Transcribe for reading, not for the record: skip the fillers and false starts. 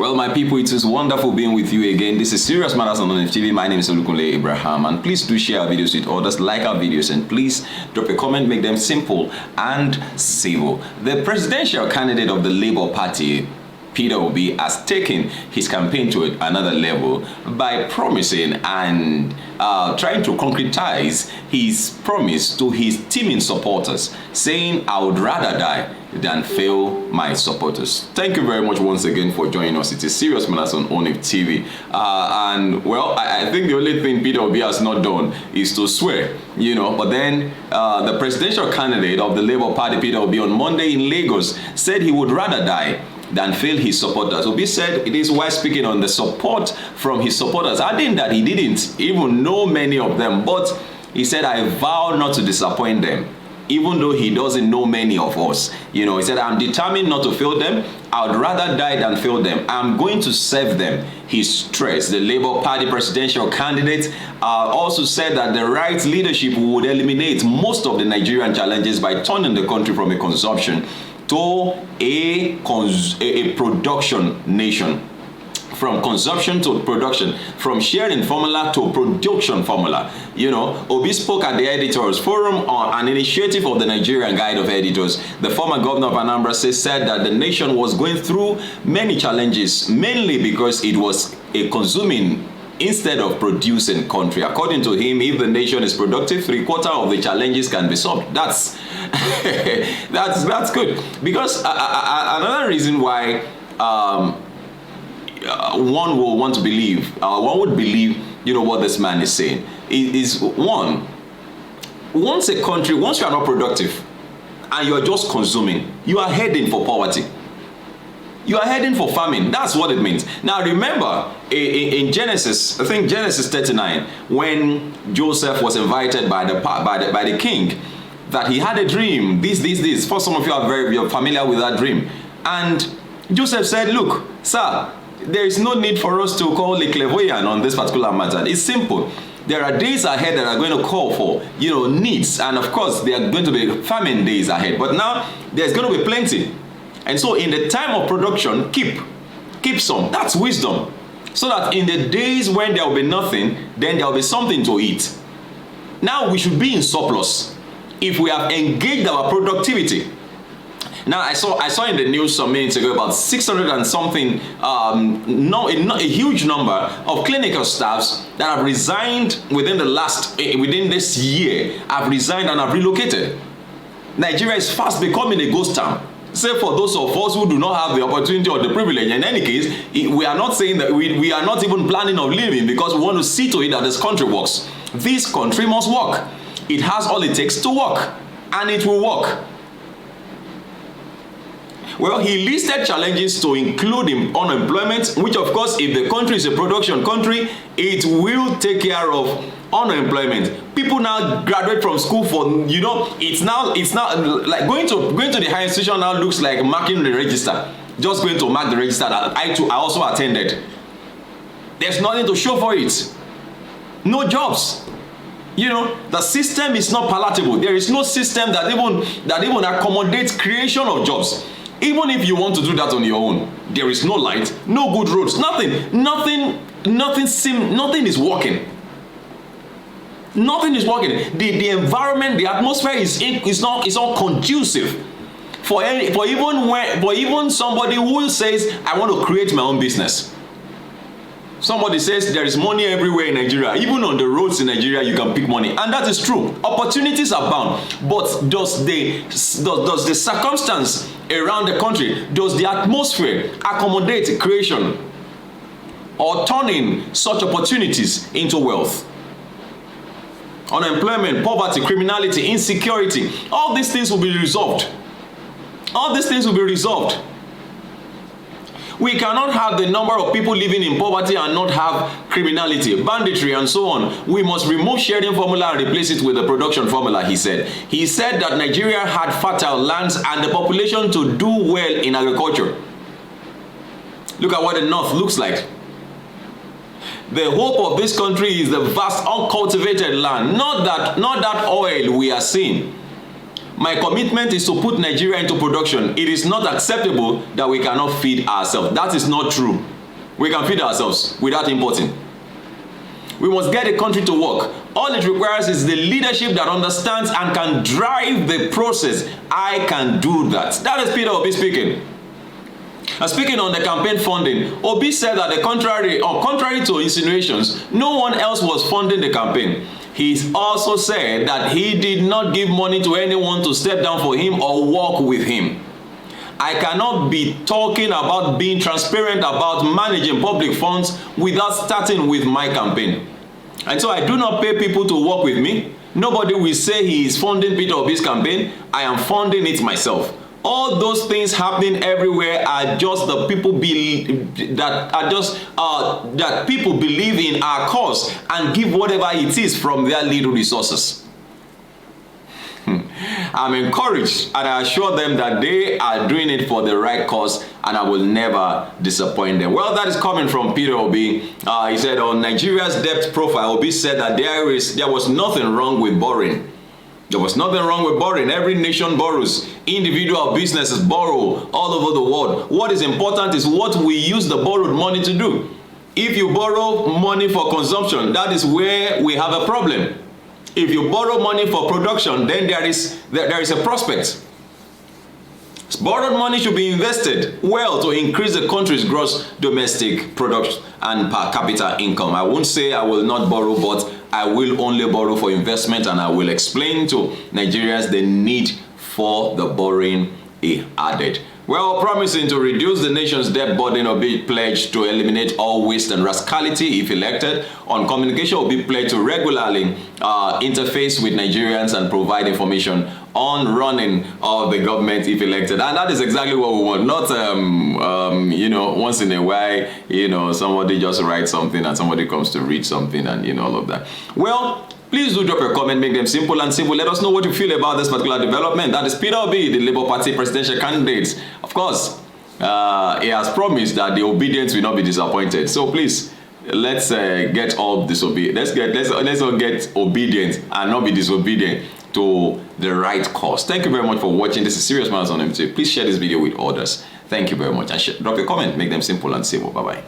Well, my people, it is wonderful being with you again. This is Serious Matters on ONIF TV. My name is Olukunle Abraham, and please do share our videos with others, like our videos, and please drop a comment, make them simple and civil. The presidential candidate of the Labour Party, Peter Obi, has taken his campaign to another level by promising and trying to concretize his promise to his teaming supporters, saying, "I would rather die than fail my supporters." Thank you very much once again for joining us. It is Serious Matters on ONIF TV. And well, I think the only thing Peter Obi has not done is to swear, but then the presidential candidate of the Labour Party, Peter Obi, on Monday in Lagos said he would rather die than fail his supporters. Obi said it is while speaking on the support from his supporters, adding that he didn't even know many of them, but he said, "I vow not to disappoint them," even though he doesn't know many of us. He said, "I'm determined not to fail them. I would rather die than fail them. I'm going to serve them," he stressed. The Labour Party presidential candidate also said that the right leadership would eliminate most of the Nigerian challenges by turning the country from a consumption to a production nation. From consumption to production, from sharing formula to production formula. Obi spoke at the Editors Forum on an initiative of the Nigerian Guide of Editors. The former governor of Anambra said that the nation was going through many challenges, mainly because it was a consuming instead of producing country. According to him, if the nation is productive, 3/4 of the challenges can be solved. That's that's good. Because another reason why one will want to believe, one would believe, what this man is saying is one, once you are not productive and you are just consuming, you are heading for poverty. You are heading for famine. That's what it means. Now remember, in Genesis, I think Genesis 39, when Joseph was invited by the king, that he had a dream. This. For some of you are very familiar with that dream. And Joseph said, "Look, sir, there is no need for us to call a clairvoyant on this particular matter. It's simple. There are days ahead that are going to call for, needs. And of course, there are going to be famine days ahead. But now, there's going to be plenty. And so in the time of production, keep some." That's wisdom. So that in the days when there will be nothing, then there will be something to eat. Now we should be in surplus if we have engaged our productivity. Now I saw in the news some minutes ago about 600 and something, a huge number of clinical staffs that have resigned within this year, have resigned and have relocated. Nigeria is fast becoming a ghost town. Say for those of us who do not have the opportunity or the privilege. In any case, we are not saying that we are not even planning on leaving, because we want to see to it that this country works. This country must work. It has all it takes to work, and it will work. Well, he listed challenges to include unemployment, which of course, if the country is a production country, it will take care of unemployment. People now graduate from school for, it's now like going to the higher institution now looks like marking the register. Just going to mark the register that I also attended. There's nothing to show for it. No jobs. The system is not palatable. There is no system that even accommodates creation of jobs. Even if you want to do that on your own, there is no light, no good roads, nothing is working. Nothing is working. The environment, the atmosphere is not conducive for even somebody who says, "I want to create my own business." Somebody says there is money everywhere in Nigeria. Even on the roads in Nigeria, you can pick money. And that is true. Opportunities are bound. But does the circumstance around the country, does the atmosphere accommodate creation or turning such opportunities into wealth? Unemployment, poverty, criminality, insecurity, all these things will be resolved. All these things will be resolved. We cannot have the number of people living in poverty and not have criminality, banditry, and so on. We must remove sharing formula and replace it with the production formula, he said. He said that Nigeria had fertile lands and the population to do well in agriculture. Look at what the north looks like. The hope of this country is the vast uncultivated land, not that oil we are seeing. My commitment is to put Nigeria into production. It is not acceptable that we cannot feed ourselves. That is not true. We can feed ourselves without importing. We must get the country to work. All it requires is the leadership that understands and can drive the process. I can do that. That is Peter Obi speaking. And speaking on the campaign funding, Obi said that contrary to insinuations, no one else was funding the campaign. He also said that he did not give money to anyone to step down for him or work with him. I cannot be talking about being transparent about managing public funds without starting with my campaign. And so I do not pay people to work with me. Nobody will say he is funding Peter Obi's campaign. I am funding it myself. All those things happening everywhere are just the people that people believe in our cause and give whatever it is from their little resources. I'm encouraged and I assure them that they are doing it for the right cause and I will never disappoint them. Well, that is coming from Peter Obi. He said on Nigeria's debt profile, Obi said that there was nothing wrong with borrowing. There was nothing wrong with borrowing. Every nation borrows. Individual businesses borrow all over the world. What is important is what we use the borrowed money to do. If you borrow money for consumption, that is where we have a problem. If you borrow money for production, then there is a prospect. Borrowed money should be invested well to increase the country's gross domestic product and per capita income. I won't say I will not borrow, but I will only borrow for investment, and I will explain to Nigerians the need for the borrowing he added. Well, promising to reduce the nation's debt burden, Obi pledged to eliminate all waste and rascality if elected. On communication, Obi pledged to regularly interface with Nigerians and provide information on running of the government if elected. And that is exactly what we want. Not, once in a while, somebody just writes something and somebody comes to read something and, all of that. Well, please do drop a comment, make them simple and simple. Let us know what you feel about this particular development. That is Peter Obi, the Labour Party presidential candidate. Of course, he has promised that the obedience will not be disappointed. So please, let's get all disobedient. Let's all get obedient and not be disobedient to the right cause. Thank you very much for watching. This is Serious Matters on MT. Please share this video with others. Thank you very much. And drop a comment, make them simple and simple. Bye-bye.